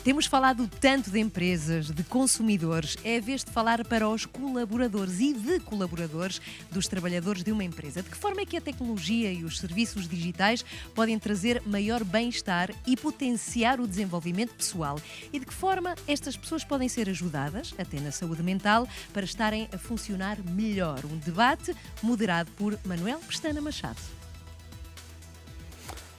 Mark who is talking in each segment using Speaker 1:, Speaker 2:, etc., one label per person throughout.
Speaker 1: Temos falado tanto de empresas, de consumidores, é a vez de falar para os colaboradores e de colaboradores dos trabalhadores de uma empresa. De que forma é que a tecnologia e os serviços digitais podem trazer maior bem-estar e potenciar o desenvolvimento pessoal? E de que forma estas pessoas podem ser ajudadas, até na saúde mental, para estarem a funcionar melhor? Um debate moderado por Manuel Pestana Machado.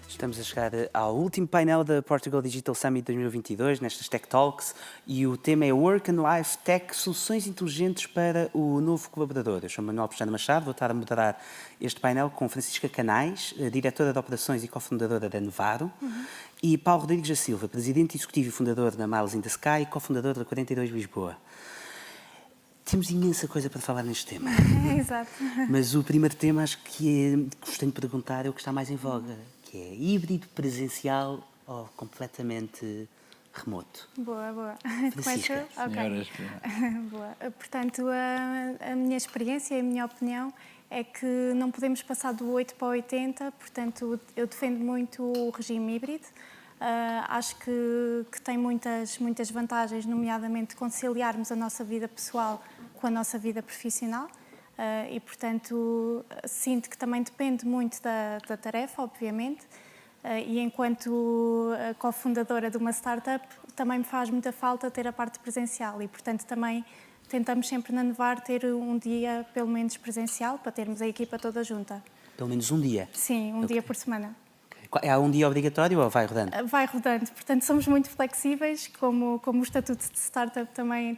Speaker 2: Estamos a chegar ao último painel da Portugal Digital Summit 2022, nestas Tech Talks, e o tema é Work and Life Tech, soluções inteligentes para o novo colaborador. Eu sou Manuel Pestana Machado, vou estar a moderar este painel com Francisca Canais, diretora de operações e cofundadora da Nevaro, e Paulo Rodrigues da Silva, presidente executivo e fundador da Miles in the Sky e cofundador da 42 Lisboa. Temos imensa coisa para falar neste tema.
Speaker 3: Exato.
Speaker 2: Mas o primeiro tema, acho que gostei de perguntar, é o que está mais em voga, que é híbrido, presencial ou completamente remoto?
Speaker 3: Boa.
Speaker 2: Francisca.
Speaker 3: Ok. Boa. Portanto, a minha experiência e a minha opinião é que não podemos passar do 8 para o 80, portanto, eu defendo muito o regime híbrido. Acho que tem muitas vantagens, nomeadamente conciliarmos a nossa vida pessoal com a nossa vida profissional. E, portanto, sinto que também depende muito da tarefa, obviamente, e enquanto cofundadora de uma startup também me faz muita falta ter a parte presencial e, portanto, também tentamos sempre na Nevar ter um dia pelo menos presencial para termos a equipa toda junta.
Speaker 2: Pelo menos um dia?
Speaker 3: Sim, um dia por semana.
Speaker 2: Há um dia obrigatório ou vai rodando?
Speaker 3: Vai rodando, portanto somos muito flexíveis, como o estatuto de startup também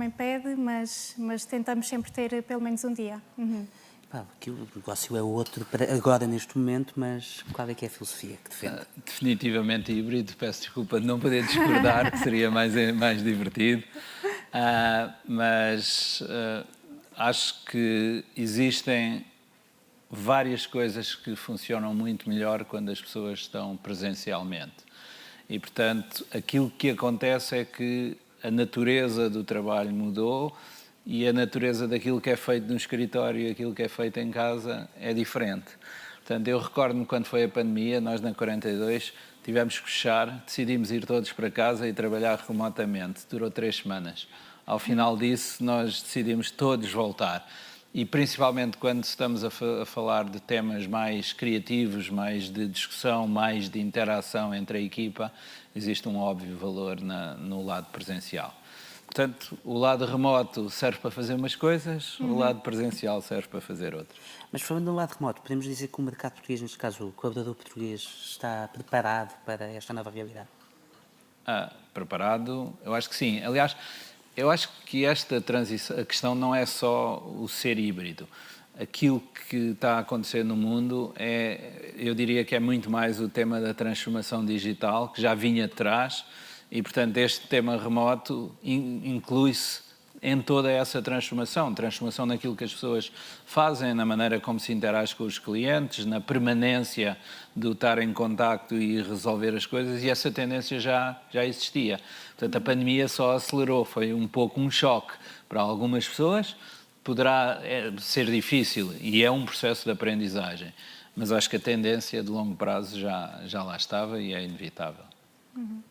Speaker 3: pede, mas tentamos sempre ter pelo menos um dia.
Speaker 2: Que o negócio é outro para agora, neste momento, mas qual é que é a filosofia que defende?
Speaker 4: Definitivamente híbrido, peço desculpa de não poder discordar, que seria mais divertido, mas acho que existem várias coisas que funcionam muito melhor quando as pessoas estão presencialmente. E, portanto, aquilo que acontece é que a natureza do trabalho mudou e a natureza daquilo que é feito no escritório e aquilo que é feito em casa é diferente. Portanto, eu recordo-me quando foi a pandemia, nós na 42 tivemos que fechar, decidimos ir todos para casa e trabalhar remotamente. Durou 3 semanas. Ao final disso, nós decidimos todos voltar. E principalmente quando estamos a falar de temas mais criativos, mais de discussão, mais de interação entre a equipa, existe um óbvio valor no lado presencial. Portanto, o lado remoto serve para fazer umas coisas, o lado presencial serve para fazer outras.
Speaker 2: Mas falando do lado remoto, podemos dizer que o mercado português, neste caso o colaborador português, está preparado para esta nova realidade?
Speaker 4: Preparado? Eu acho que sim. Aliás, eu acho que esta transição, a questão não é só o ser híbrido. Aquilo que está a acontecer no mundo eu diria que é muito mais o tema da transformação digital, que já vinha de trás, e, portanto, este tema remoto inclui-se em toda essa transformação naquilo que as pessoas fazem, na maneira como se interage com os clientes, na permanência de estar em contacto e resolver as coisas, e essa tendência já existia. Portanto, a pandemia só acelerou, foi um pouco um choque para algumas pessoas, poderá ser difícil e é um processo de aprendizagem, mas acho que a tendência de longo prazo já lá estava e é inevitável.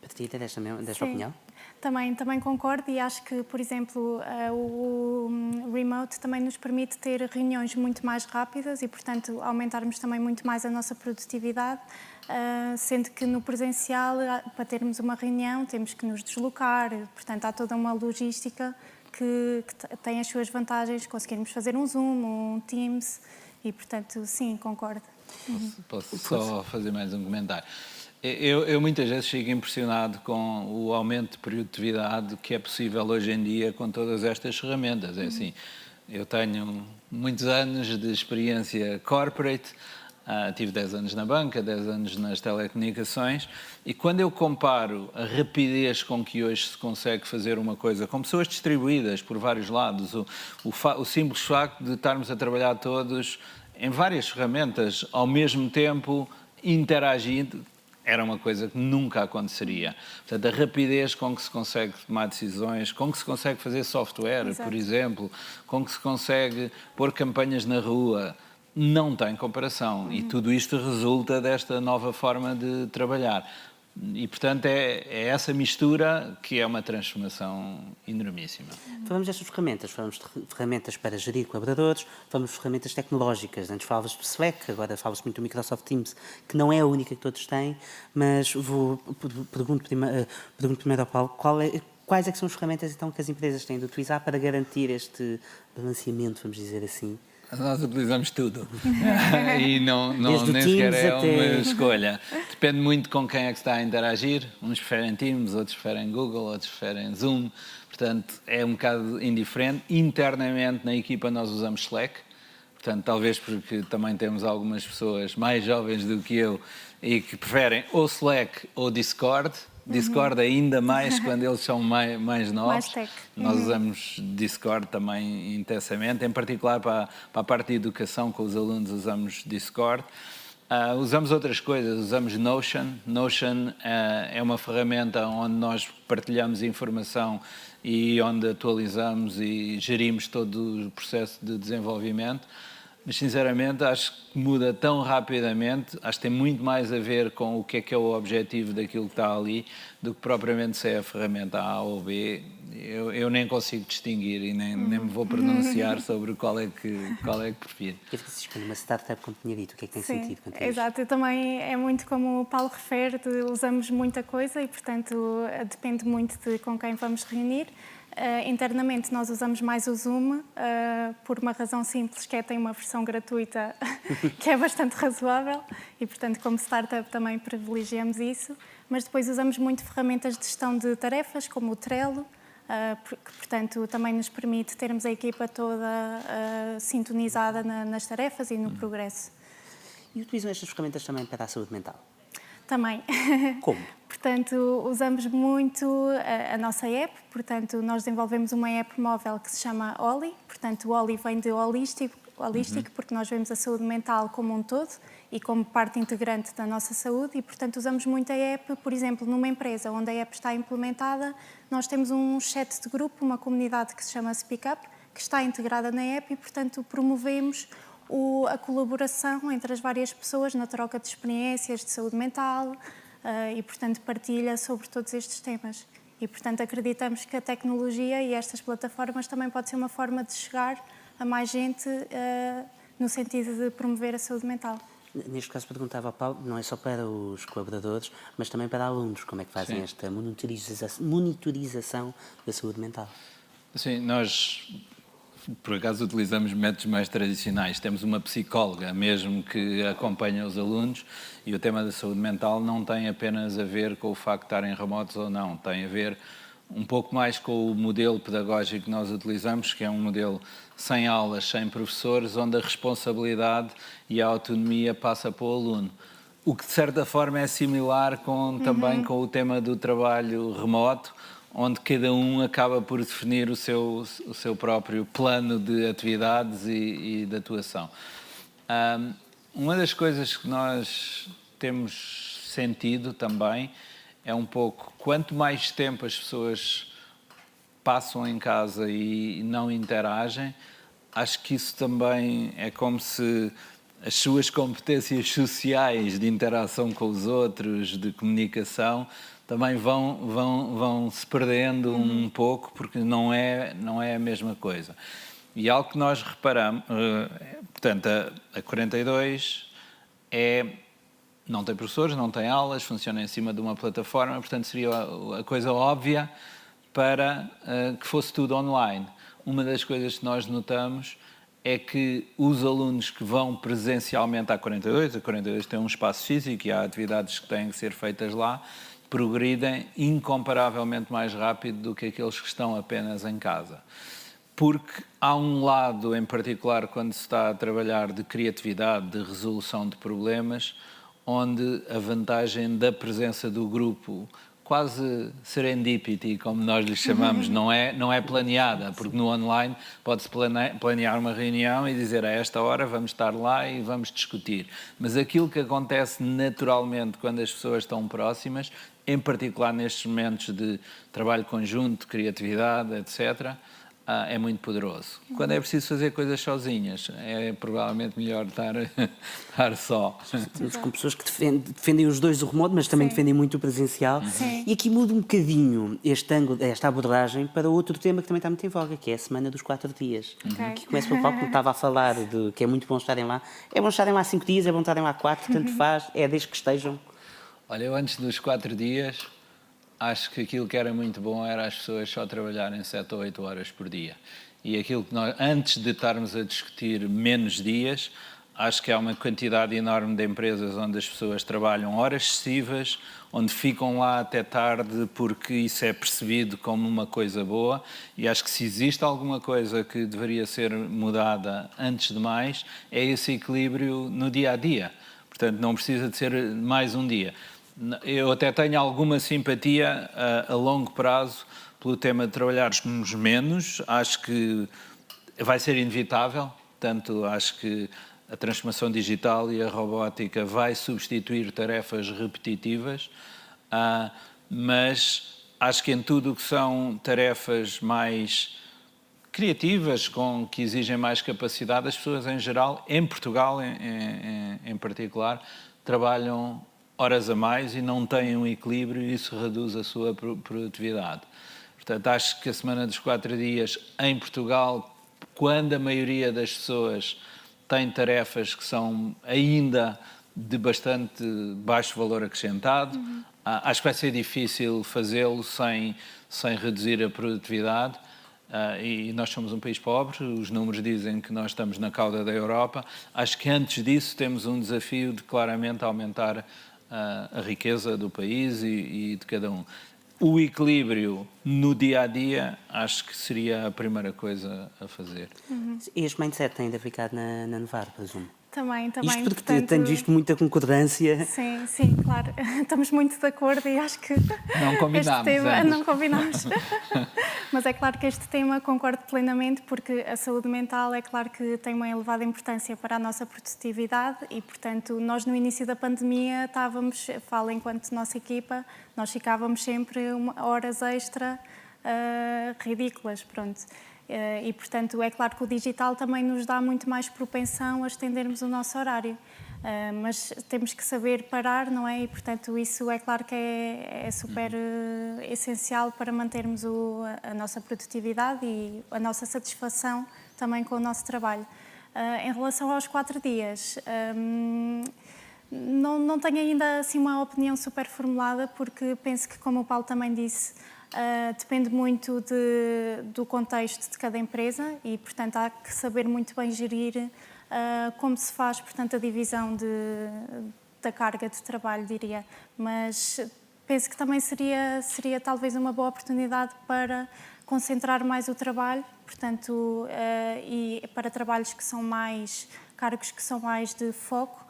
Speaker 2: Partilha desta opinião?
Speaker 3: Também concordo e acho que, por exemplo, o remote também nos permite ter reuniões muito mais rápidas e, portanto, aumentarmos também muito mais a nossa produtividade, sendo que no presencial, para termos uma reunião, temos que nos deslocar, portanto, há toda uma logística que tem as suas vantagens, conseguirmos fazer um Zoom, um Teams e, portanto, sim, concordo.
Speaker 4: Posso só fazer mais um comentário? Eu muitas vezes fico impressionado com o aumento de produtividade que é possível hoje em dia com todas estas ferramentas. É assim, eu tenho muitos anos de experiência corporate, tive 10 anos na banca, 10 anos nas telecomunicações, e quando eu comparo a rapidez com que hoje se consegue fazer uma coisa, com pessoas distribuídas por vários lados, o simples facto de estarmos a trabalhar todos em várias ferramentas, ao mesmo tempo, interagindo, era uma coisa que nunca aconteceria. Portanto, a rapidez com que se consegue tomar decisões, com que se consegue fazer software,
Speaker 3: Exato.
Speaker 4: por exemplo, com que se consegue pôr campanhas na rua, não tem comparação. E tudo isto resulta desta nova forma de trabalhar. E, portanto, é essa mistura que é uma transformação enormíssima.
Speaker 2: Falamos destas ferramentas, falamos de ferramentas para gerir colaboradores, falamos de ferramentas tecnológicas. Antes falavas do Slack, agora fala-se muito do Microsoft Teams, que não é a única que todos têm, mas pergunto primeiro ao Paulo, quais é que são as ferramentas então que as empresas têm de utilizar para garantir este balanceamento, vamos dizer assim?
Speaker 4: Nós utilizamos tudo e
Speaker 2: Desde
Speaker 4: nem
Speaker 2: o
Speaker 4: sequer
Speaker 2: Teams
Speaker 4: é
Speaker 2: até...
Speaker 4: uma escolha. Depende muito com quem é que está a interagir. Uns preferem Teams, outros preferem Google, outros preferem Zoom. Portanto, é um bocado indiferente. Internamente, na equipa, nós usamos Slack. Portanto, talvez porque também temos algumas pessoas mais jovens do que eu e que preferem ou Slack ou Discord. Discord ainda mais quando eles são mais novos.
Speaker 3: Mais tech.
Speaker 4: Nós usamos Discord também intensamente, em particular para a parte de educação com os alunos usamos Discord. Usamos outras coisas, usamos Notion. Notion é uma ferramenta onde nós partilhamos informação e onde atualizamos e gerimos todo o processo de desenvolvimento. Mas, sinceramente, acho que muda tão rapidamente, acho que tem muito mais a ver com o que é o objetivo daquilo que está ali, do que propriamente se é a ferramenta A ou B. Eu nem consigo distinguir e nem me vou pronunciar sobre qual é que prefiro.
Speaker 2: E Francisco, numa startup, como tinha dito, o que é que tem sentido quanto a isto?
Speaker 3: Exato, eu também é muito como o Paulo refere, usamos muita coisa e, portanto, depende muito de com quem vamos reunir. Internamente nós usamos mais o Zoom por uma razão simples, que tem uma versão gratuita que é bastante razoável e, portanto, como startup também privilegiamos isso, mas depois usamos muito ferramentas de gestão de tarefas, como o Trello, que, portanto, também nos permite termos a equipa toda sintonizada nas tarefas e no progresso.
Speaker 2: E utilizam estas ferramentas também para a saúde mental?
Speaker 3: Também.
Speaker 2: Como?
Speaker 3: Portanto, usamos muito a nossa app. Portanto, nós desenvolvemos uma app móvel que se chama Oli. Portanto, o Oli vem de holístico, porque nós vemos a saúde mental como um todo e como parte integrante da nossa saúde. E, portanto, usamos muito a app, por exemplo, numa empresa onde a app está implementada, nós temos um chat de grupo, uma comunidade que se chama Speak Up, que está integrada na app e, portanto, promovemos a colaboração entre as várias pessoas na troca de experiências de saúde mental e, portanto, partilha sobre todos estes temas. E, portanto, acreditamos que a tecnologia e estas plataformas também pode ser uma forma de chegar a mais gente no sentido de promover a saúde mental.
Speaker 2: Neste caso, perguntava ao Paulo, não é só para os colaboradores, mas também para alunos, como é que fazem esta monitorização da saúde mental?
Speaker 4: Sim, nós... Por acaso utilizamos métodos mais tradicionais. Temos uma psicóloga mesmo que acompanha os alunos e o tema da saúde mental não tem apenas a ver com o facto de estarem remotos ou não, tem a ver um pouco mais com o modelo pedagógico que nós utilizamos, que é um modelo sem aulas, sem professores, onde a responsabilidade e a autonomia passa para o aluno. O que de certa forma é similar também com o tema do trabalho remoto, onde cada um acaba por definir o seu próprio plano de atividades e de atuação. Uma das coisas que nós temos sentido também é um pouco, quanto mais tempo as pessoas passam em casa e não interagem, acho que isso também é como se as suas competências sociais de interação com os outros, de comunicação, também vão se perdendo um pouco, porque não é a mesma coisa. E algo que nós reparamos, portanto, a 42 não tem professores, não tem aulas, funciona em cima de uma plataforma, portanto seria a coisa óbvia para que fosse tudo online. Uma das coisas que nós notamos é que os alunos que vão presencialmente à 42, a 42 tem um espaço físico e há atividades que têm que ser feitas lá, progridem incomparavelmente mais rápido do que aqueles que estão apenas em casa. Porque há um lado, em particular, quando se está a trabalhar de criatividade, de resolução de problemas, onde a vantagem da presença do grupo, quase serendipity, como nós lhe chamamos, não é planeada, porque no online pode-se planear uma reunião e dizer a esta hora vamos estar lá e vamos discutir. Mas aquilo que acontece naturalmente quando as pessoas estão próximas, em particular nestes momentos de trabalho conjunto, criatividade, etc., é muito poderoso. Quando é preciso fazer coisas sozinhas, é provavelmente melhor estar só.
Speaker 2: Temos com pessoas que defendem os dois o remoto, mas também defendem muito o presencial.
Speaker 3: Sim.
Speaker 2: E aqui muda um bocadinho este ângulo, esta abordagem para outro tema que também está muito em voga, que é a Semana dos 4 dias.
Speaker 3: Ok.
Speaker 2: Que começa pelo palco, como estava a falar, de que é muito bom estarem lá. É bom estarem lá 5 dias, é bom estarem lá 4, tanto faz, é desde que estejam.
Speaker 4: Olha, eu antes dos 4 dias, acho que aquilo que era muito bom era as pessoas só trabalharem 7 ou 8 horas por dia. E aquilo que nós, antes de estarmos a discutir menos dias, acho que há uma quantidade enorme de empresas onde as pessoas trabalham horas excessivas, onde ficam lá até tarde porque isso é percebido como uma coisa boa, e acho que se existe alguma coisa que deveria ser mudada antes de mais, é esse equilíbrio no dia-a-dia. Portanto, não precisa de ser mais um dia. Eu até tenho alguma simpatia a longo prazo pelo tema de trabalharmos menos. Acho que vai ser inevitável. Portanto, acho que a transformação digital e a robótica vai substituir tarefas repetitivas, mas acho que em tudo o que são tarefas mais criativas, que exigem mais capacidade, as pessoas em geral, em Portugal em particular, trabalham horas a mais e não têm um equilíbrio, e isso reduz a sua produtividade. Portanto, acho que a Semana dos 4 dias em Portugal, quando a maioria das pessoas tem tarefas que são ainda de bastante baixo valor acrescentado, acho que vai ser difícil fazê-lo sem reduzir a produtividade. E nós somos um país pobre, os números dizem que nós estamos na cauda da Europa. Acho que antes disso temos um desafio de claramente aumentar a riqueza do país e de cada um. O equilíbrio no dia-a-dia acho que seria a primeira coisa a fazer.
Speaker 2: E este mindset tem ainda ficado na Novaro, presumo?
Speaker 3: Também.
Speaker 2: Isto porque
Speaker 3: portanto,
Speaker 2: tenho visto muita concordância.
Speaker 3: Sim, claro. Estamos muito de acordo e acho que
Speaker 4: Não combinámos,
Speaker 3: este tema...
Speaker 4: antes.
Speaker 3: Não combinámos. Mas é claro que este tema concordo plenamente, porque a saúde mental é claro que tem uma elevada importância para a nossa produtividade e, portanto, nós no início da pandemia falo enquanto nossa equipa, nós ficávamos sempre horas extra ridículas, pronto. E, portanto, é claro que o digital também nos dá muito mais propensão a estendermos o nosso horário. Mas temos que saber parar, não é? E, portanto, isso é claro que é super essencial para mantermos a nossa produtividade e a nossa satisfação também com o nosso trabalho. Em relação aos 4 dias, não tenho ainda assim uma opinião super formulada, porque penso que, como o Paulo também disse, depende muito do contexto de cada empresa e, portanto, há que saber muito bem gerir como se faz, portanto, a divisão da carga de trabalho, diria. Mas penso que também seria talvez uma boa oportunidade para concentrar mais o trabalho, portanto, e para trabalhos que são cargos que são mais de foco,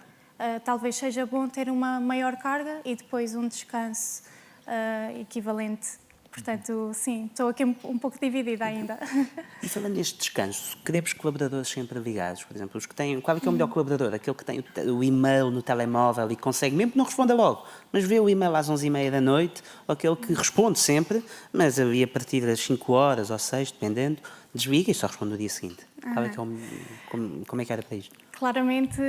Speaker 3: talvez seja bom ter uma maior carga e depois um descanso equivalente. Portanto, sim, estou aqui um pouco dividida ainda.
Speaker 2: E falando neste descanso, queremos colaboradores sempre ligados, por exemplo, os que têm... Qual é que é o melhor colaborador? Aquele que tem o e-mail no telemóvel e consegue, mesmo que não responda logo, mas vê o e-mail às 11h30 da noite, ou aquele que responde sempre, mas ali a partir das 5 horas ou 6, dependendo, desliga e só responde no dia seguinte. Qual é que é como é que era para isto?
Speaker 3: Claramente,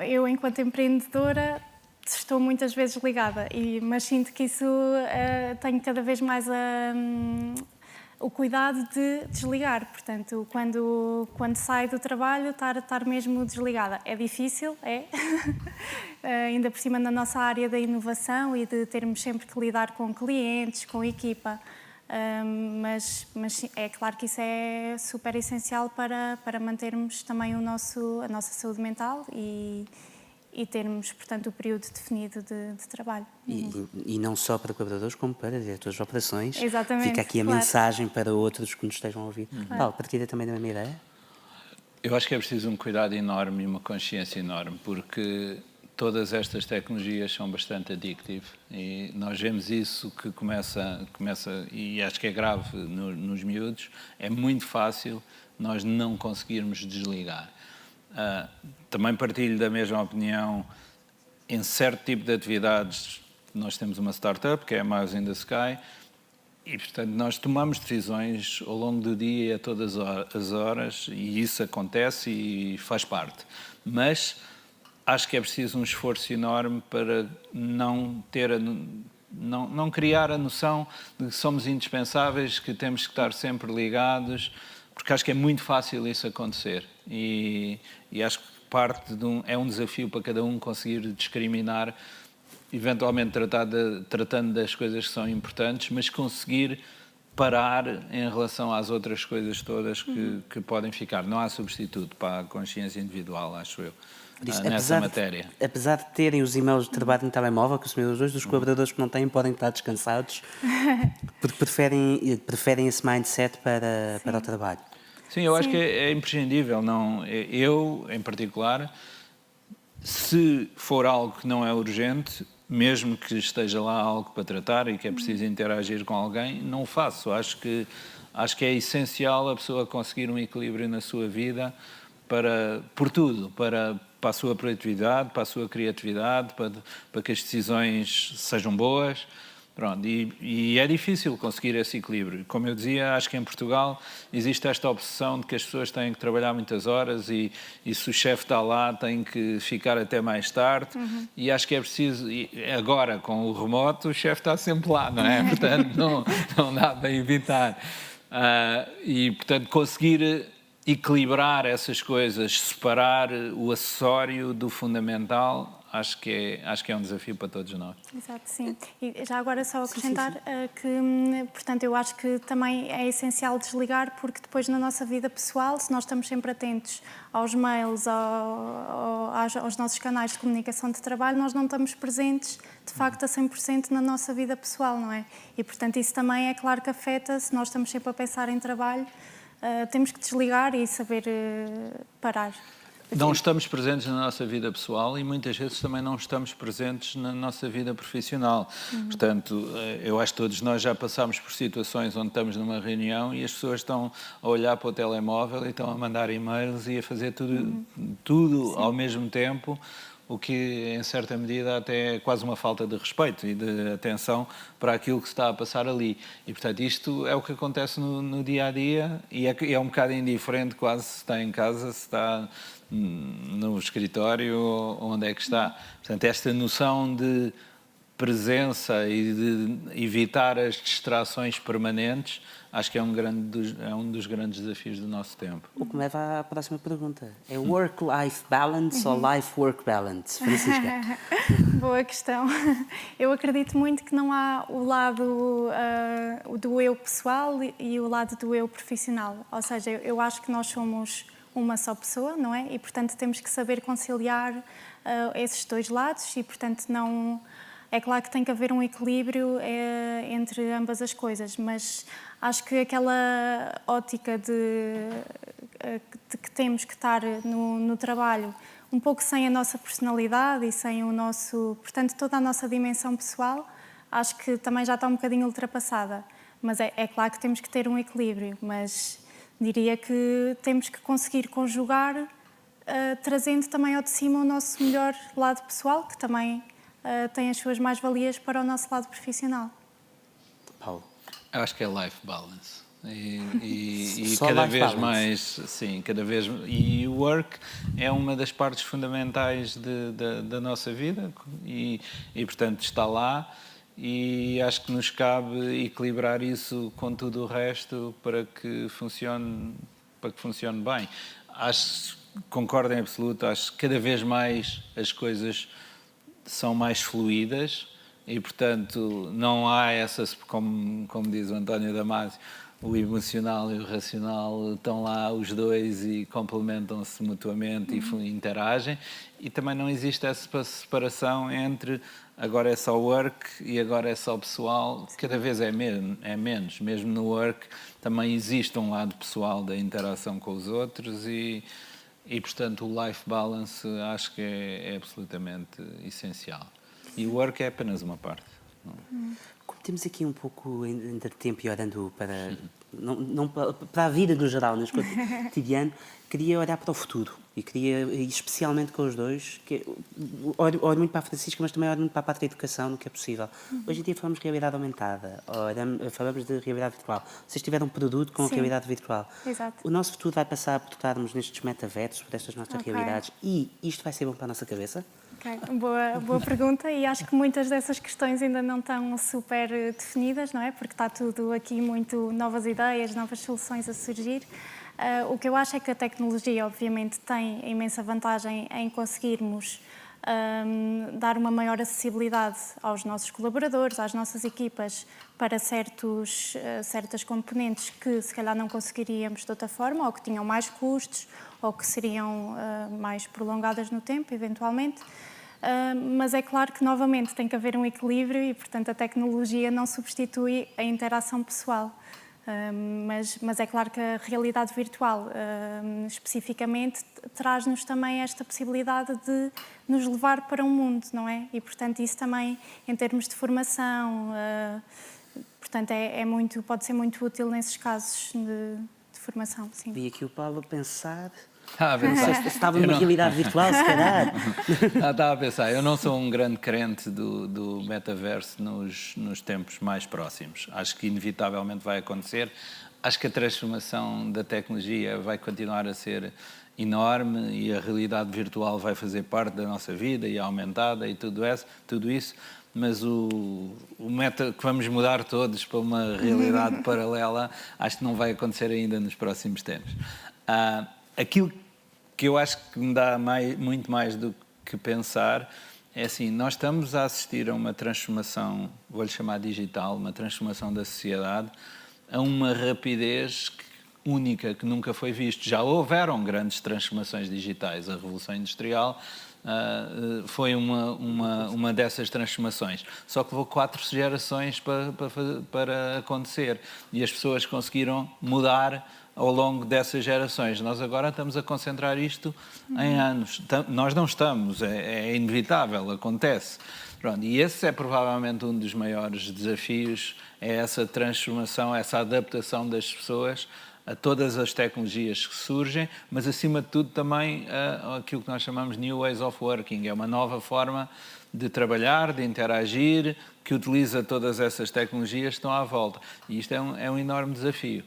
Speaker 3: eu, enquanto empreendedora, estou muitas vezes ligada, mas sinto que isso tenho cada vez mais o cuidado de desligar. Portanto, quando saio do trabalho, estar mesmo desligada. É difícil, ainda por cima na nossa área da inovação e de termos sempre que lidar com clientes, com equipa. Mas é claro que isso é super essencial para mantermos também a nossa saúde mental e termos, portanto, o período definido de trabalho.
Speaker 2: E não só para colaboradores, como para diretores de operações.
Speaker 3: Exatamente.
Speaker 2: Fica aqui a mensagem para outros que nos estejam a ouvir. Paulo, partilha também da mesma ideia?
Speaker 4: Eu acho que é preciso um cuidado enorme e uma consciência enorme, porque todas estas tecnologias são bastante addictive e nós vemos isso que começa e acho que é grave nos miúdos. É muito fácil nós não conseguirmos desligar. Também partilho da mesma opinião em certo tipo de atividades. Nós temos uma startup, que é a Miles in the Sky, E, portanto, nós tomamos decisões ao longo do dia e a todas as horas, e isso acontece e faz parte. Mas acho que é preciso um esforço enorme para não criar a noção de que somos indispensáveis, que temos que estar sempre ligados, porque acho que é muito fácil isso acontecer. E acho que é um desafio para cada um conseguir discriminar, eventualmente tratando das coisas que são importantes, mas conseguir parar em relação às outras coisas todas que podem ficar. Não há substituto para a consciência individual, acho eu, nessa matéria.
Speaker 2: Apesar de terem os e-mails de trabalho no telemóvel, que os meus hoje, os colaboradores que não têm podem estar descansados, porque preferem esse mindset para o trabalho.
Speaker 4: Sim, eu acho que é imprescindível. Eu, em particular, se for algo que não é urgente, mesmo que esteja lá algo para tratar e que é preciso interagir com alguém, não o faço. Acho que é essencial a pessoa conseguir um equilíbrio na sua vida por tudo, para a sua produtividade, para a sua criatividade, para que as decisões sejam boas. Pronto, e é difícil conseguir esse equilíbrio. Como eu dizia, acho que em Portugal existe esta obsessão de que as pessoas têm que trabalhar muitas horas e se o chefe está lá tem que ficar até mais tarde. E acho que é preciso... E agora, com o remoto, o chefe está sempre lá, não é? Portanto, não dá para evitar. E, portanto, conseguir equilibrar essas coisas, separar o acessório do fundamental, acho que é um desafio para todos nós.
Speaker 3: Exato, sim. E já agora só acrescentar que, portanto, eu acho que também é essencial desligar, porque depois na nossa vida pessoal, se nós estamos sempre atentos aos mails, aos nossos canais de comunicação de trabalho, nós não estamos presentes, de facto, a 100% na nossa vida pessoal, não é? E, portanto, isso também é claro que afeta, se nós estamos sempre a pensar em trabalho, temos que desligar e saber parar.
Speaker 4: Não estamos presentes na nossa vida pessoal e muitas vezes também não estamos presentes na nossa vida profissional. Portanto, eu acho que todos nós já passámos por situações onde estamos numa reunião e as pessoas estão a olhar para o telemóvel e estão a mandar e-mails e a fazer tudo ao mesmo tempo, o que, em certa medida, até é quase uma falta de respeito e de atenção para aquilo que se está a passar ali. E, portanto, isto é o que acontece no dia-a-dia e é um bocado indiferente quase se está em casa, se está no escritório, onde é que está. Portanto, esta noção de presença e de evitar as distrações permanentes, acho que é um dos grandes desafios do nosso tempo.
Speaker 2: O que me leva à próxima pergunta. É work-life balance ou life-work balance? Francisca?
Speaker 3: Boa questão. Eu acredito muito que não há o lado do eu pessoal e o lado do eu profissional. Ou seja, eu acho que nós somos uma só pessoa, não é? E, portanto, temos que saber conciliar esses dois lados e, portanto, não... É claro que tem que haver um equilíbrio entre ambas as coisas, mas acho que aquela ótica de que temos que estar no trabalho um pouco sem a nossa personalidade e sem o nosso... Portanto, toda a nossa dimensão pessoal, acho que também já está um bocadinho ultrapassada. Mas é claro que temos que ter um equilíbrio, mas diria que temos que conseguir conjugar, trazendo também ao de cima o nosso melhor lado pessoal, que também tem as suas mais-valias para o nosso lado profissional.
Speaker 2: Paulo?
Speaker 4: Eu acho que é life balance. E
Speaker 2: Só
Speaker 4: cada
Speaker 2: life
Speaker 4: vez
Speaker 2: balance.
Speaker 4: mais, sim, e o work é uma das partes fundamentais da nossa vida e, portanto, está lá e acho que nos cabe equilibrar isso com tudo o resto para que funcione bem. Concordo em absoluto, acho que cada vez mais as coisas são mais fluídas e, portanto, não há como diz o António Damasio, o emocional e o racional estão lá os dois e complementam-se mutuamente e interagem. E também não existe essa separação entre agora é só work e agora é só pessoal. Cada vez é menos. Mesmo no work também existe um lado pessoal da interação com os outros e portanto, o life balance acho que é absolutamente essencial. E o work é apenas uma parte.
Speaker 2: Como temos aqui um pouco de tempo e olhando para não para a vida no geral, neste cotidiano, queria olhar para o futuro. E queria, e especialmente com os dois, olho muito para a Francisca, mas também olho muito para a parte da educação, no que é possível. Hoje em dia falamos de realidade aumentada, falamos de realidade virtual. Vocês tiveram um produto com realidade virtual.
Speaker 3: Exato.
Speaker 2: O nosso futuro vai passar por estarmos nestes metaversos, por estas nossas realidades, e isto vai ser bom para a nossa cabeça?
Speaker 3: Boa pergunta, e acho que muitas dessas questões ainda não estão super definidas, não é? Porque está tudo aqui muito novas ideias, novas soluções a surgir. O que eu acho é que a tecnologia, obviamente, tem imensa vantagem em conseguirmos dar uma maior acessibilidade aos nossos colaboradores, às nossas equipas, para certas componentes que se calhar não conseguiríamos de outra forma, ou que tinham mais custos, ou que seriam mais prolongadas no tempo, eventualmente. Mas é claro que, novamente, tem que haver um equilíbrio e, portanto, a tecnologia não substitui a interação pessoal. Mas é claro que a realidade virtual, especificamente, traz-nos também esta possibilidade de nos levar para um mundo, não é? E, portanto, isso também, em termos de formação, portanto, pode ser muito útil nesses casos de formação, sim.
Speaker 2: Vi aqui o Paulo a pensar...
Speaker 4: Estava
Speaker 2: numa realidade virtual, se calhar.
Speaker 4: Estava a pensar, eu não sou um grande crente do metaverso nos tempos mais próximos. Acho que inevitavelmente vai acontecer. Acho que a transformação da tecnologia vai continuar a ser enorme e a realidade virtual vai fazer parte da nossa vida e aumentada e tudo isso. Mas o meta que vamos mudar todos para uma realidade paralela, acho que não vai acontecer ainda nos próximos tempos. Aquilo que eu acho que me dá muito mais do que pensar é assim, nós estamos a assistir a uma transformação, vou-lhe chamar digital, uma transformação da sociedade a uma rapidez única que nunca foi visto. Já houveram grandes transformações digitais, a Revolução Industrial foi uma dessas transformações. Só que levou 4 gerações para acontecer e as pessoas conseguiram mudar ao longo dessas gerações. Nós agora estamos a concentrar isto em anos. Nós não estamos, é inevitável, acontece. Pronto, e esse é provavelmente um dos maiores desafios, é essa transformação, essa adaptação das pessoas a todas as tecnologias que surgem, mas acima de tudo também aquilo que nós chamamos New Ways of Working, é uma nova forma de trabalhar, de interagir, que utiliza todas essas tecnologias que estão à volta. E isto é um enorme desafio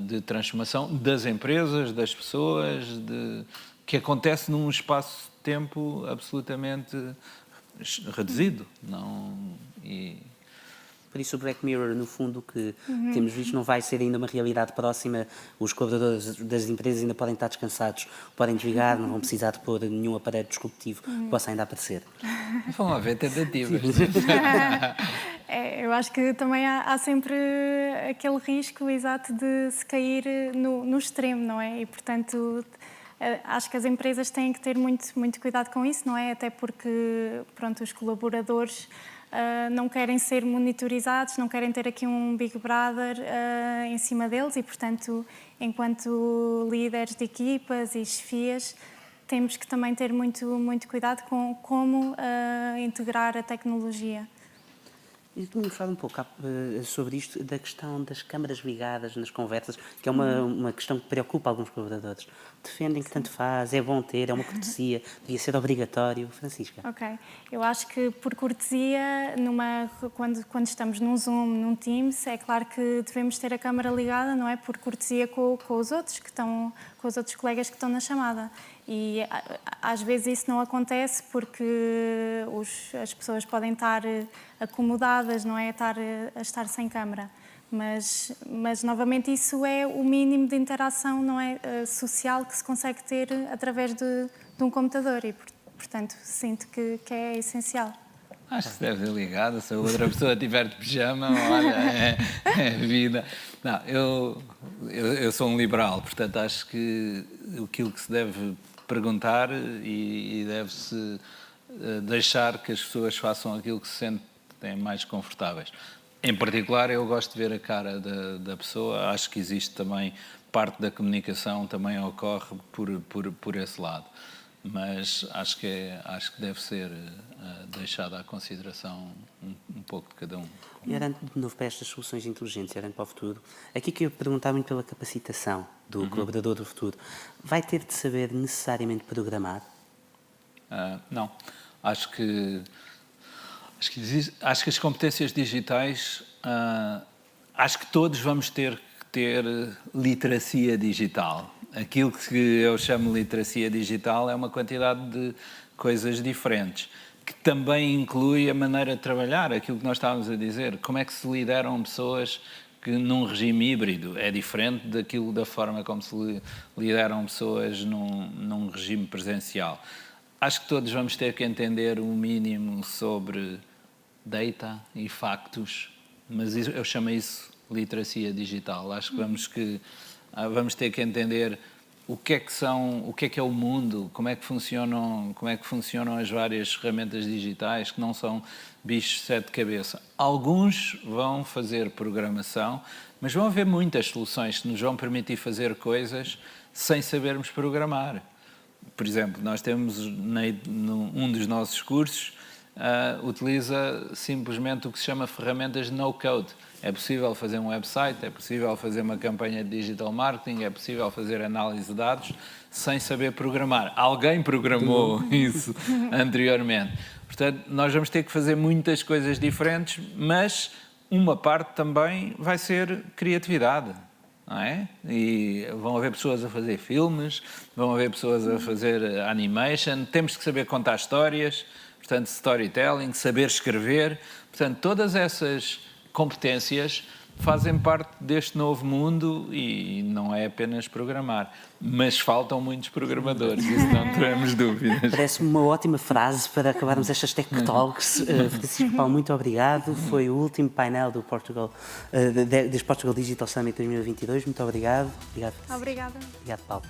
Speaker 4: de transformação das empresas, das pessoas, que acontece num espaço de tempo absolutamente reduzido.
Speaker 2: Por isso o Black Mirror, no fundo, que temos visto, não vai ser ainda uma realidade próxima. Os colaboradores das empresas ainda podem estar descansados, podem desligar, não vão precisar de pôr nenhum aparelho disruptivo que possa ainda aparecer.
Speaker 4: Vão haver tentativas.
Speaker 3: Eu acho que também há sempre aquele risco exato de se cair no extremo, não é? E, portanto, acho que as empresas têm que ter muito cuidado com isso, não é? Até porque, pronto, os colaboradores não querem ser monitorizados, não querem ter aqui um Big Brother em cima deles e, portanto, enquanto líderes de equipas e chefias, temos que também ter muito cuidado com como integrar a tecnologia.
Speaker 2: E tinha falado um pouco sobre isto, da questão das câmaras ligadas nas conversas, que é uma questão que preocupa alguns colaboradores. Defendem que tanto faz, é bom ter, é uma cortesia, devia ser obrigatório. Francisca.
Speaker 3: Ok. Eu acho que por cortesia, quando estamos num Zoom, num Teams, é claro que devemos ter a câmara ligada, não é? Por cortesia com os outros com os outros colegas que estão na chamada. E às vezes isso não acontece porque as pessoas podem estar acomodadas, não é? A estar sem câmara. Mas novamente isso é o mínimo de interação, não é, social que se consegue ter através de um computador e portanto sinto que é essencial.
Speaker 4: Acho que se deve ser ligado, se a outra pessoa estiver de pijama, olha, é vida. Não, eu sou um liberal, portanto acho que aquilo que se deve perguntar e deve-se deixar que as pessoas façam aquilo que se sentem mais confortáveis. Em particular, eu gosto de ver a cara da pessoa, acho que existe também parte da comunicação, também ocorre por esse lado. Mas acho que deve ser deixada à consideração um pouco de cada um.
Speaker 2: E olhando de novo para estas soluções inteligentes, olhando para o futuro, aqui que eu ia perguntar muito pela capacitação do colaborador do futuro. Vai ter de saber necessariamente programar?
Speaker 4: Não. Acho que as competências digitais, acho que todos vamos ter que ter literacia digital. Aquilo que eu chamo de literacia digital é uma quantidade de coisas diferentes, que também inclui a maneira de trabalhar, aquilo que nós estávamos a dizer. Como é que se lideram pessoas que num regime híbrido é diferente da forma como se lideram pessoas num regime presencial. Acho que todos vamos ter que entender o mínimo sobre data e factos, mas eu chamo isso literacia digital. Acho que vamos ter que entender o que é o mundo, como é que funcionam as várias ferramentas digitais que não são bichos de sete cabeças. Alguns vão fazer programação, mas vão haver muitas soluções que nos vão permitir fazer coisas sem sabermos programar. Por exemplo, nós temos num dos nossos cursos, utiliza simplesmente o que se chama ferramentas de no-code. É possível fazer um website, é possível fazer uma campanha de digital marketing, é possível fazer análise de dados sem saber programar. Alguém programou isso anteriormente. Portanto, nós vamos ter que fazer muitas coisas diferentes, mas uma parte também vai ser criatividade. Não é? E vão haver pessoas a fazer filmes, vão haver pessoas a fazer animation, temos que saber contar histórias, portanto, storytelling, saber escrever. Portanto, todas essas competências fazem parte deste novo mundo e não é apenas programar. Mas faltam muitos programadores, isso não teremos dúvidas.
Speaker 2: Parece-me uma ótima frase para acabarmos estas Tech Talks. Francisco Paulo, muito obrigado. Foi o último painel do deste Portugal Digital Summit 2022. Muito obrigado. Obrigado, Francisco.
Speaker 3: Obrigada.
Speaker 2: Obrigado, Paulo.